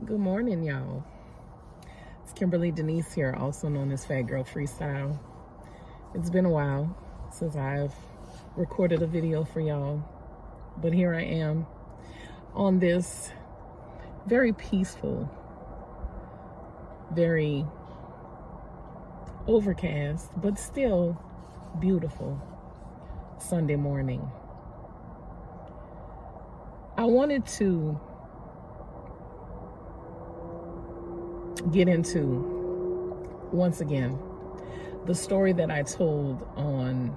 Good morning, y'all. It's Kimberly Denise here, also known as Fat Girl Freestyle. It's been a while since I've recorded a video for y'all, but here I am on this very peaceful, very overcast, but still beautiful Sunday morning. I wanted to get into, once again, the story that I told on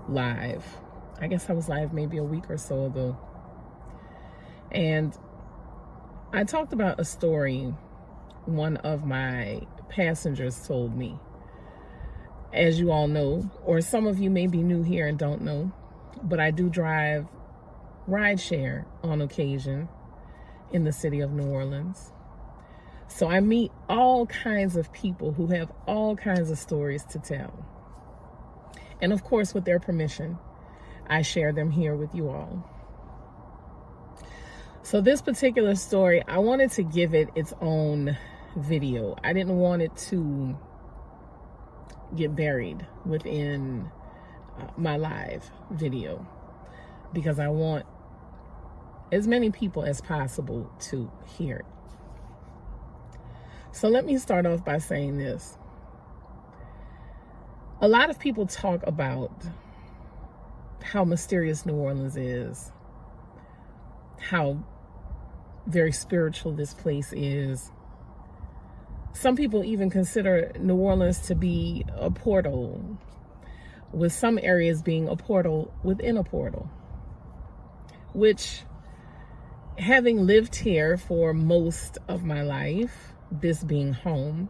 live. I guess I was live maybe a week or so ago. And I talked about a story one of my passengers told me. As you all know, or some of you may be new here and don't know, but I do drive rideshare on occasion in the city of New Orleans. So I meet all kinds of people who have all kinds of stories to tell. And of course, with their permission, I share them here with you all. So this particular story, I wanted to give it its own video. I didn't want it to get buried within my live video, because I want as many people as possible to hear it. So let me start off by saying this. A lot of people talk about how mysterious New Orleans is, how very spiritual this place is. Some people even consider New Orleans to be a portal, with some areas being a portal within a portal, which, having lived here for most of my life, this being home,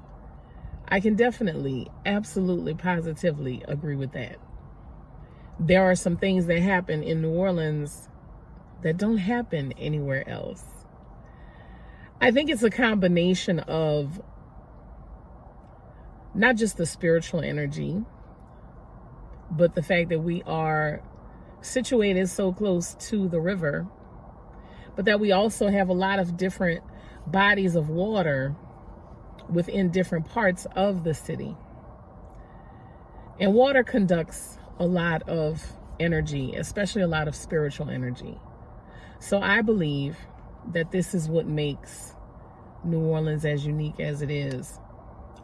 I can definitely, absolutely, positively agree with that. There are some things that happen in New Orleans that don't happen anywhere else. I think it's a combination of not just the spiritual energy, but the fact that we are situated so close to the river, but that we also have a lot of different bodies of water within different parts of the city. And water conducts a lot of energy, especially a lot of spiritual energy. So I believe that this is what makes New Orleans as unique as it is.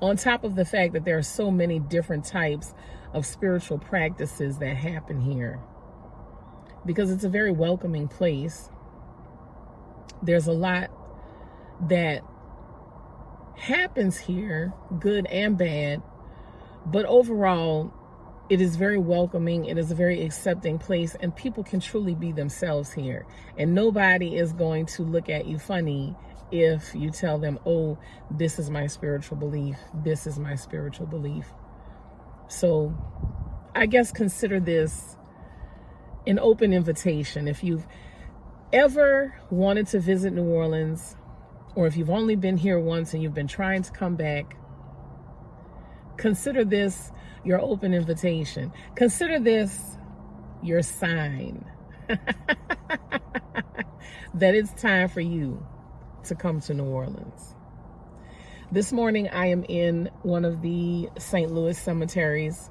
On top of the fact that there are so many different types of spiritual practices that happen here, because it's a very welcoming place. There's a lot that happens here, good and bad, but overall, it is very welcoming. It is a very accepting place, and people can truly be themselves here. And nobody is going to look at you funny if you tell them, oh, this is my spiritual belief. This is my spiritual belief. So I guess consider this an open invitation. If you've ever wanted to visit New Orleans, or if you've only been here once and you've been trying to come back, consider this your open invitation. Consider this your sign that it's time for you to come to New Orleans. This morning, I am in one of the St. Louis cemeteries,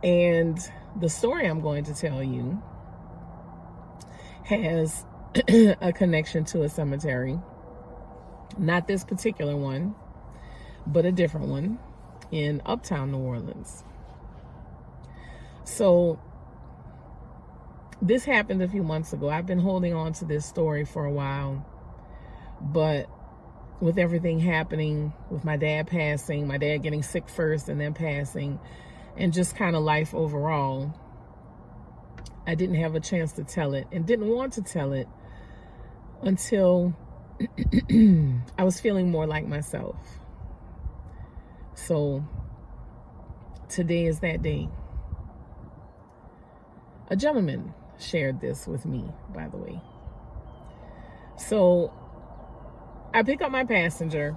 and the story I'm going to tell you has a connection to a cemetery. Not this particular one, but a different one in Uptown New Orleans. So this happened a few months ago. I've been holding on to this story for a while, but with everything happening, with my dad passing, my dad getting sick first and then passing, and just kind of life overall, I didn't have a chance to tell it and didn't want to tell it until I was feeling more like myself. So today is that day. A gentleman shared this with me, by the way. So I pick up my passenger,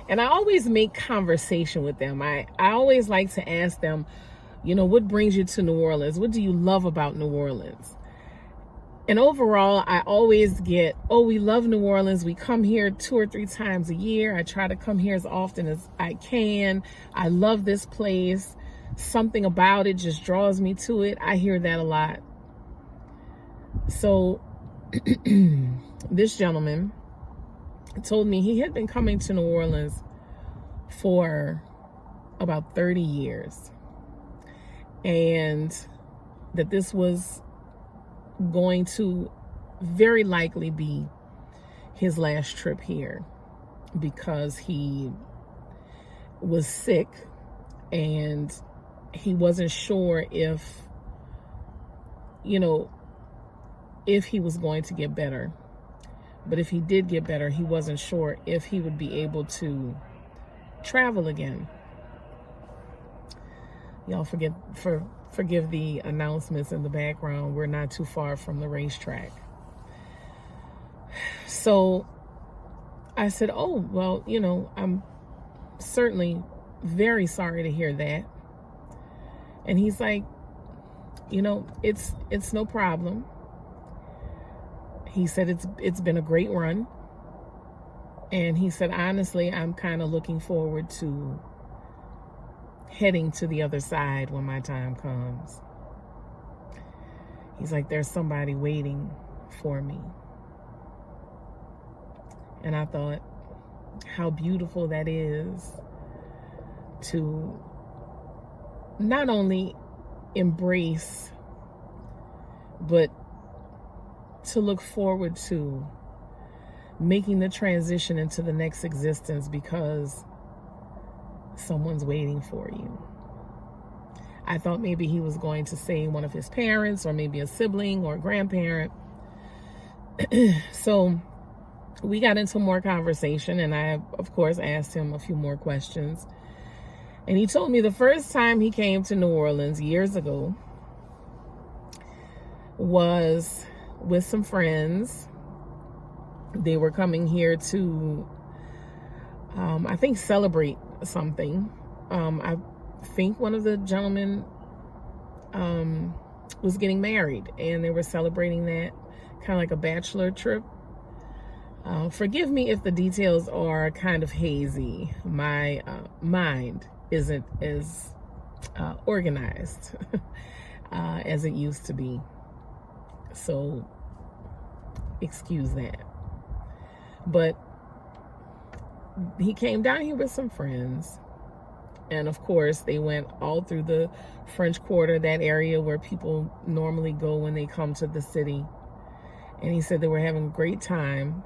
and I always make conversation with them. I always like to ask them, you know, what brings you to New Orleans? What do you love about New Orleans? And overall, I always get, oh, we love New Orleans. We come here 2 or 3 times a year. I try to come here as often as I can. I love this place. Something about it just draws me to it. I hear that a lot. So this gentleman told me he had been coming to New Orleans for about 30 years. And that this was going to very likely be his last trip here because he was sick and he wasn't sure if, if he was going to get better. But if he did get better, he wasn't sure if he would be able to travel again. Y'all forgive the announcements in the background. We're not too far from the racetrack. So I said, oh, well, I'm certainly very sorry to hear that. And he's like, it's no problem. He said it's been a great run. And he said, honestly, I'm kind of looking forward to heading to the other side when my time comes. He's like, there's somebody waiting for me. And I thought, how beautiful that is to not only embrace, but to look forward to making the transition into the next existence because someone's waiting for you. I thought maybe he was going to say one of his parents or maybe a sibling or a grandparent. So we got into more conversation and I, of course, asked him a few more questions. And he told me the first time he came to New Orleans years ago was with some friends. They were coming here to, I think, celebrate something. I think one of the gentlemen was getting married and they were celebrating that, kind of like a bachelor trip. Forgive me if the details are kind of hazy. My mind isn't as organized as it used to be. So excuse that. But he came down here with some friends. And of course, they went all through the French Quarter, that area where people normally go when they come to the city. And he said they were having a great time.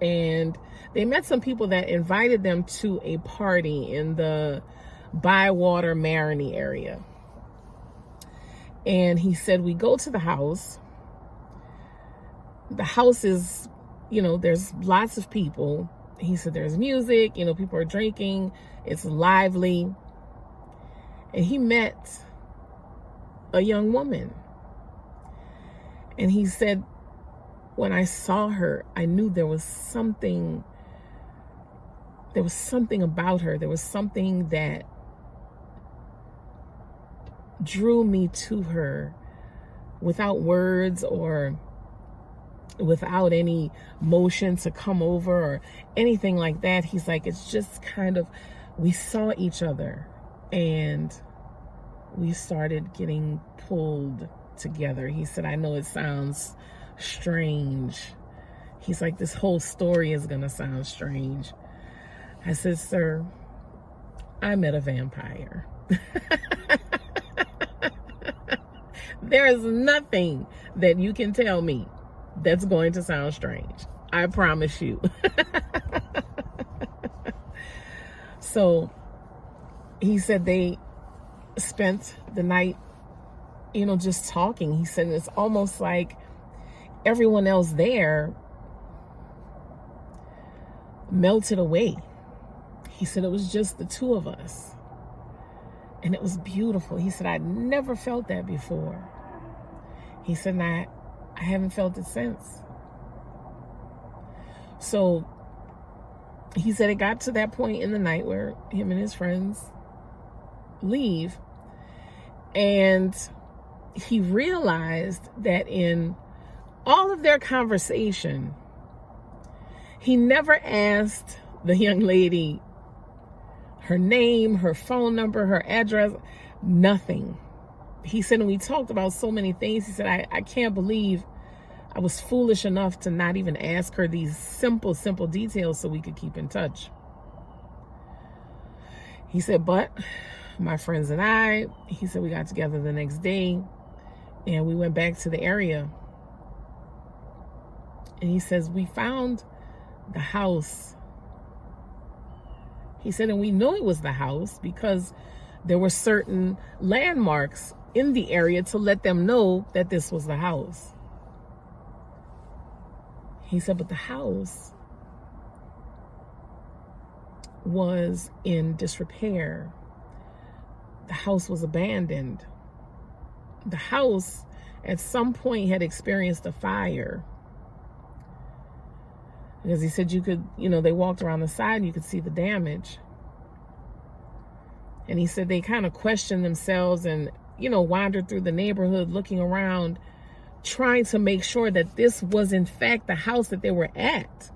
And they met some people that invited them to a party in the Bywater, Marigny area. And he said, we go to the house. The house is, there's lots of people. He said there's music, people are drinking. It's lively. And he met a young woman. And he said, when I saw her, I knew there was something about her. There was something that drew me to her without words or without any motion to come over or anything like that. He's like, it's just kind of, we saw each other and we started getting pulled together. He said, I know it sounds strange. He's like, this whole story is gonna sound strange. I said, sir, I met a vampire. There is nothing that you can tell me that's going to sound strange. I promise you. So he said they spent the night, just talking. He said it's almost like everyone else there melted away. He said it was just the two of us. And it was beautiful. He said, I'd never felt that before. He said, and I haven't felt it since. So he said it got to that point in the night where him and his friends leave. And he realized that in all of their conversation, he never asked the young lady her name, her phone number, her address, nothing. He said, and we talked about so many things. He said, I can't believe I was foolish enough to not even ask her these simple details so we could keep in touch. He said, but my friends and I, he said, we got together the next day and we went back to the area. And he says, we found the house. He said, and we knew it was the house because there were certain landmarks in the area to let them know that this was the house. He said, but the house was in disrepair. The house was abandoned. The house at some point had experienced a fire. Because he said you could, they walked around the side and you could see the damage. And he said they kind of questioned themselves and, wandered through the neighborhood looking around, trying to make sure that this was in fact the house that they were at.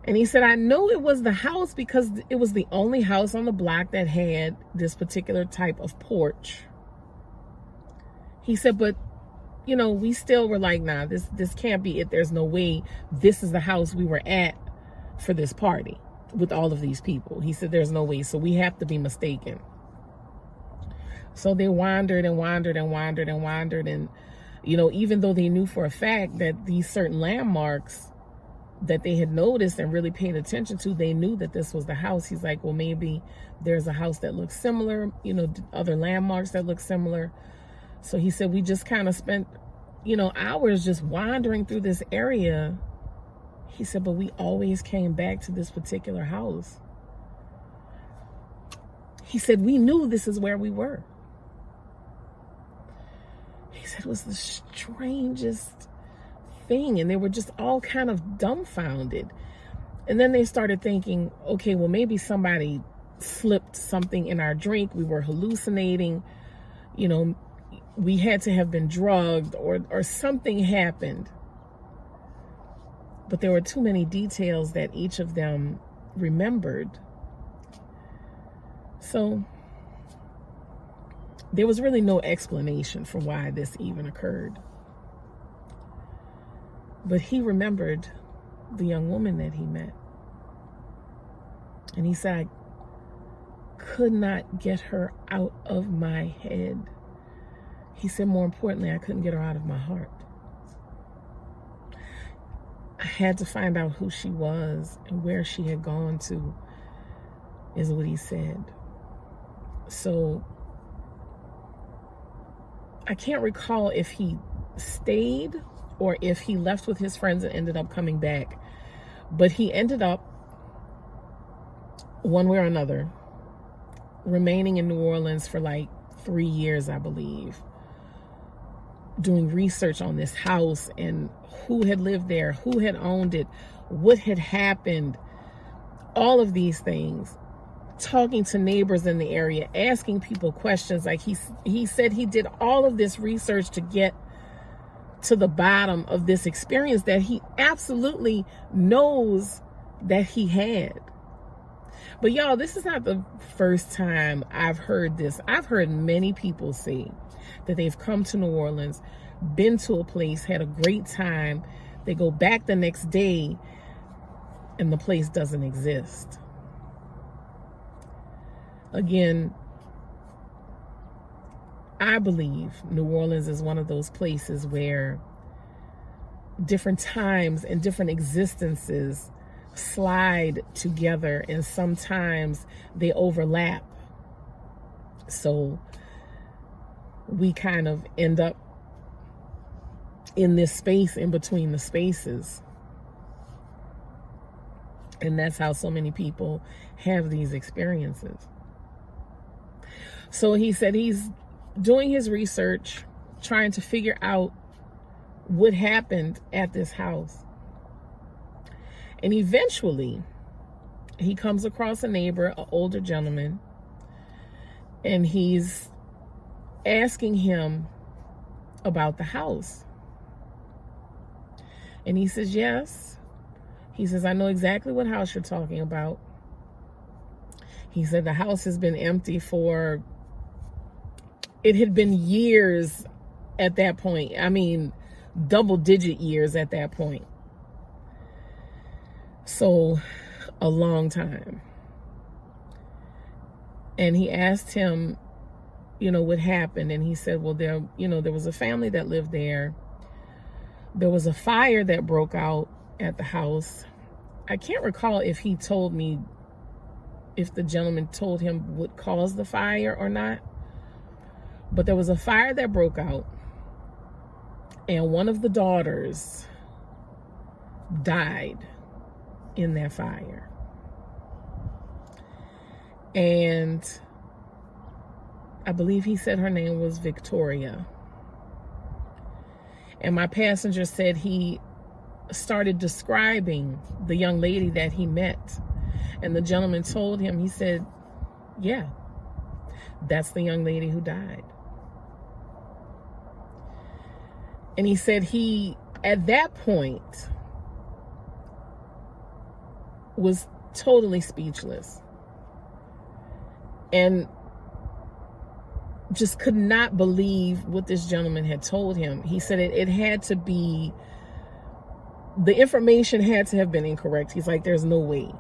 And he said, I know it was the house because it was the only house on the block that had this particular type of porch. He said, but, we still were like, nah, this can't be it. There's no way this is the house we were at for this party with all of these people. He said, there's no way. So we have to be mistaken. So they wandered and wandered and wandered and wandered. And, even though they knew for a fact that these certain landmarks that they had noticed and really paid attention to, they knew that this was the house. He's like, well, maybe there's a house that looks similar, other landmarks that look similar. So he said, we just kind of spent, hours just wandering through this area. He said, but we always came back to this particular house. He said, we knew this is where we were. He said it was the strangest thing. And they were just all kind of dumbfounded. And then they started thinking, okay, well, maybe somebody slipped something in our drink. We were hallucinating. We had to have been drugged or something happened. But there were too many details that each of them remembered. So there was really no explanation for why this even occurred. But he remembered the young woman that he met. And he said, I could not get her out of my head. He said, more importantly, I couldn't get her out of my heart. I had to find out who she was and where she had gone to, is what he said. So I can't recall if he stayed or if he left with his friends and ended up coming back. But he ended up, one way or another, remaining in New Orleans for like 3 years, I believe, doing research on this house and who had lived there, who had owned it, what had happened, all of these things, talking to neighbors in the area, asking people questions. Like he said he did all of this research to get to the bottom of this experience that he absolutely knows that he had. But y'all, this is not the first time I've heard this. I've heard many people say that they've come to New Orleans, been to a place, had a great time. They go back the next day and the place doesn't exist. Again, I believe New Orleans is one of those places where different times and different existences slide together and sometimes they overlap. So we kind of end up in this space in between the spaces. And that's how so many people have these experiences. So he said he's doing his research, trying to figure out what happened at this house. And eventually, he comes across a neighbor, an older gentleman, and he's asking him about the house. And he says, yes. He says, I know exactly what house you're talking about. He said the house has been empty for, it had been years at that point. I mean, double-digit years at that point. So, a long time. And he asked him, what happened. And he said, well, there was a family that lived there. There was a fire that broke out at the house. I can't recall if he told me, if the gentleman told him what caused the fire or not. But there was a fire that broke out. And one of the daughters died in that fire. And I believe he said her name was Victoria. And my passenger said he started describing the young lady that he met. And the gentleman told him, he said, yeah, that's the young lady who died. And he said he, at that point, was totally speechless. And just could not believe what this gentleman had told him. He said it had to be, the information had to have been incorrect. He's like, there's no way.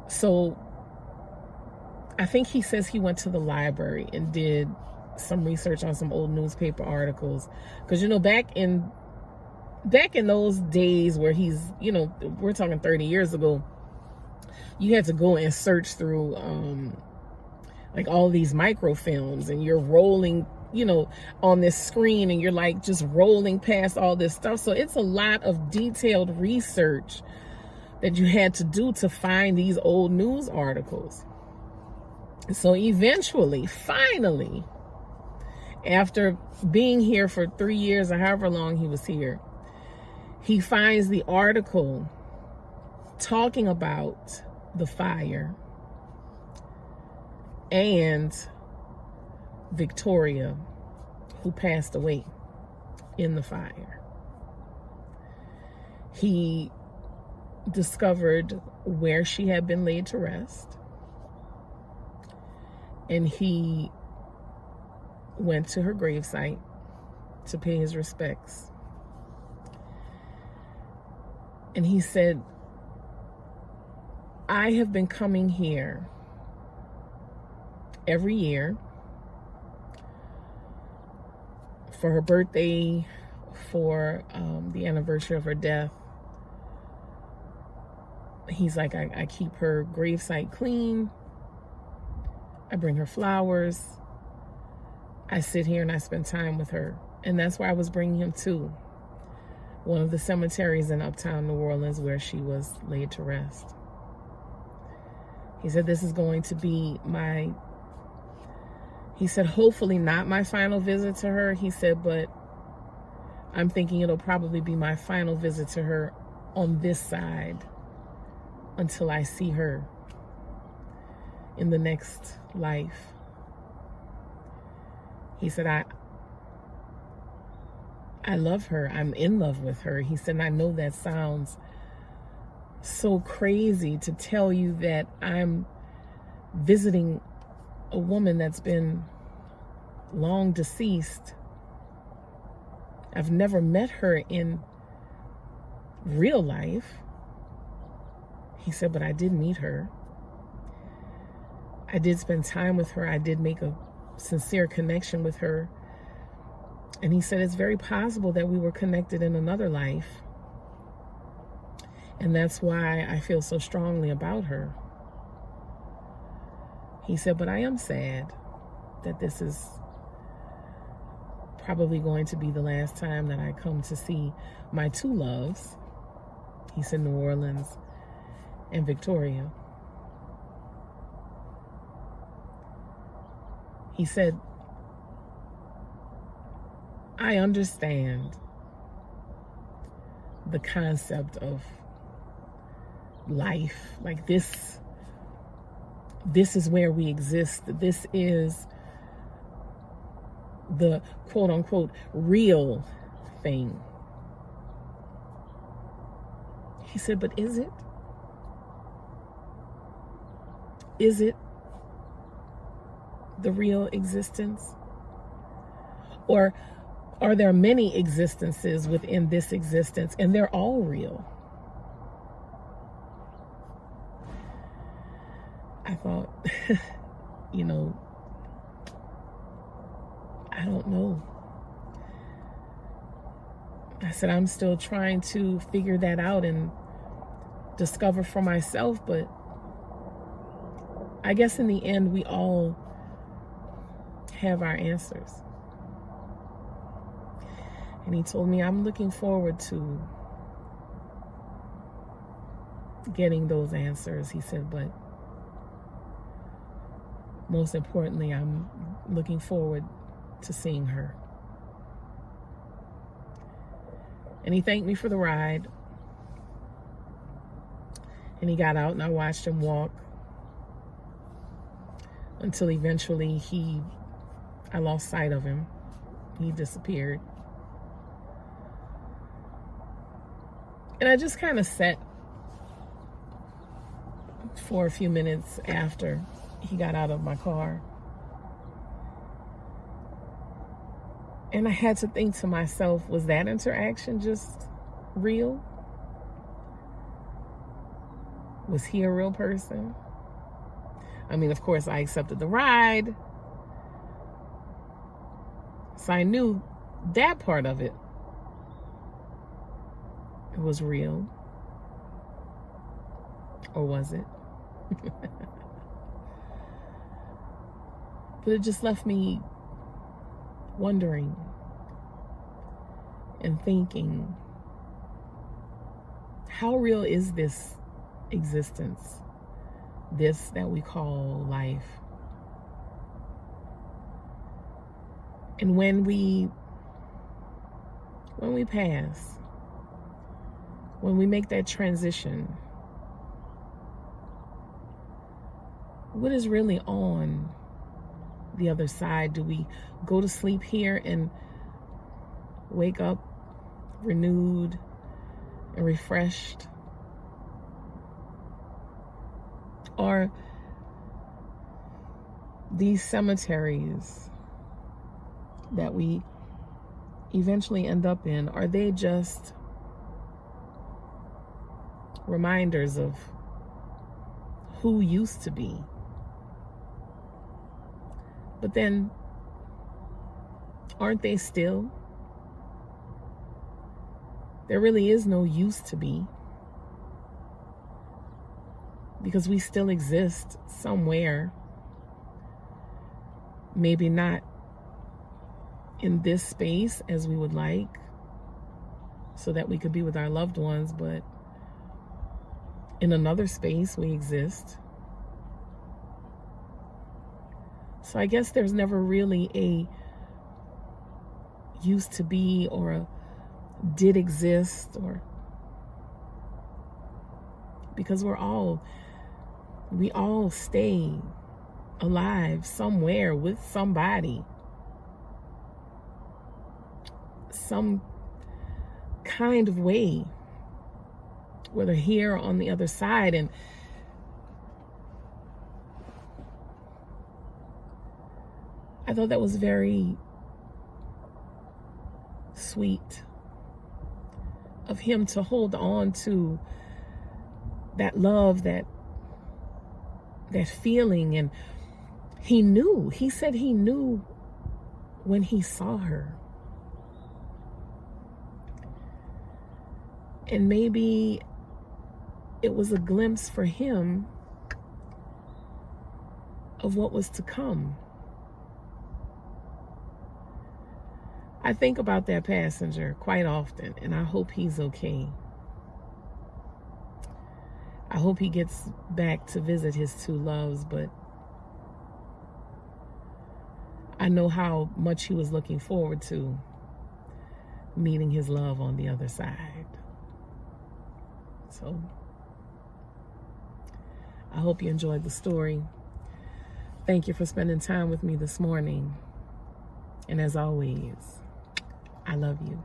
So I think he says he went to the library and did some research on some old newspaper articles. Because, back in those days where he's, we're talking 30 years ago, you had to go and search through like all these microfilms, and you're rolling, on this screen, and you're like just rolling past all this stuff. So it's a lot of detailed research that you had to do to find these old news articles. So eventually, finally, after being here for 3 years or however long he was here, he finds the article talking about the fire and Victoria, who passed away in the fire. He discovered where she had been laid to rest, and he went to her gravesite to pay his respects. And he said, I have been coming here every year for her birthday, for the anniversary of her death. He's like, I keep her gravesite clean. I bring her flowers. I sit here and I spend time with her. And that's where I was bringing him to one of the cemeteries in uptown New Orleans where she was laid to rest. He said, this is going to be he said, hopefully not my final visit to her. He said, but I'm thinking it'll probably be my final visit to her on this side until I see her in the next life. He said, I love her. I'm in love with her. He said, and I know that sounds so crazy to tell you that I'm visiting a woman that's been long deceased. I've never met her in real life. He said, but I did meet her. I did spend time with her. I did make a sincere connection with her. And he said, it's very possible that we were connected in another life. And that's why I feel so strongly about her. He said, but I am sad that this is probably going to be the last time that I come to see my two loves. He said New Orleans and Victoria. He said, I understand the concept of life. Like this is where we exist. This is the quote unquote real thing. He said, but is it? Is it the real existence? Or are there many existences within this existence and they're all real? I thought, you know, I don't know. I said, I'm still trying to figure that out and discover for myself, but I guess in the end, we all have our answers. And he told me, I'm looking forward to getting those answers. He said, but most importantly, I'm looking forward to seeing her. And he thanked me for the ride. And he got out and I watched him walk until eventually I lost sight of him. He disappeared. And I just kind of sat for a few minutes after he got out of my car. And I had to think to myself, was that interaction just real? Was he a real person? I mean, of course, I accepted the ride. So I knew that part of it was real. Or was it? But it just left me wondering and thinking, how real is this existence, this that we call life? And when we pass, when we make that transition, what is really on the other side? Do we go to sleep here and wake up renewed and refreshed? Or these cemeteries that we eventually end up in, are they just reminders of who used to be? But then, aren't they still? There really is no used to be, because we still exist somewhere. Maybe not in this space as we would like, so that we could be with our loved ones, but in another space we exist. So I guess there's never really a used to be or a did exist, or because we all stay alive somewhere with somebody, some kind of way, whether here or on the other side. And I thought that was very sweet of him to hold on to that love, that feeling. And he said he knew when he saw her. And maybe it was a glimpse for him of what was to come. I think about that passenger quite often, and I hope he's okay. I hope he gets back to visit his two loves, but I know how much he was looking forward to meeting his love on the other side. So I hope you enjoyed the story. Thank you for spending time with me this morning. And as always, I love you.